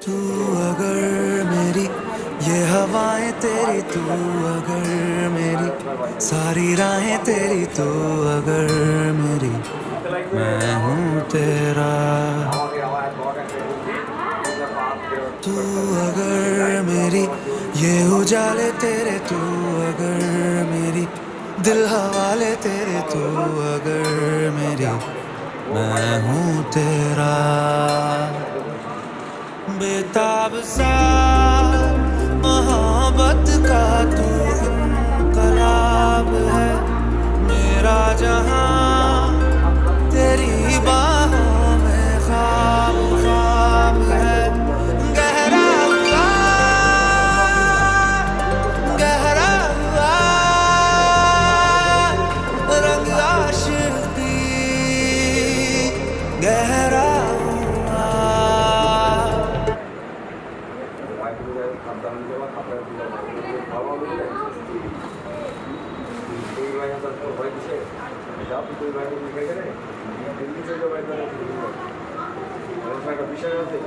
तू अगर मेरी ये हवाएं तेरी, तू अगर मेरी सारी राहें तेरी, तू अगर मेरी मैं हूँ तेरा। तू अगर मेरी ये उजाले तेरे, तू अगर मेरी दिल हवाले तेरे, तू अगर मेरी मैं हूँ तेरा। बेताब सा मोहब्बत का तू इनकलाब है, मेरा जहां तेरी बाहों में ख्वाब ख्वाब है। गहरा हुआ, गहरा हुआ रंग आशिकी, गहरा বিষয় আছে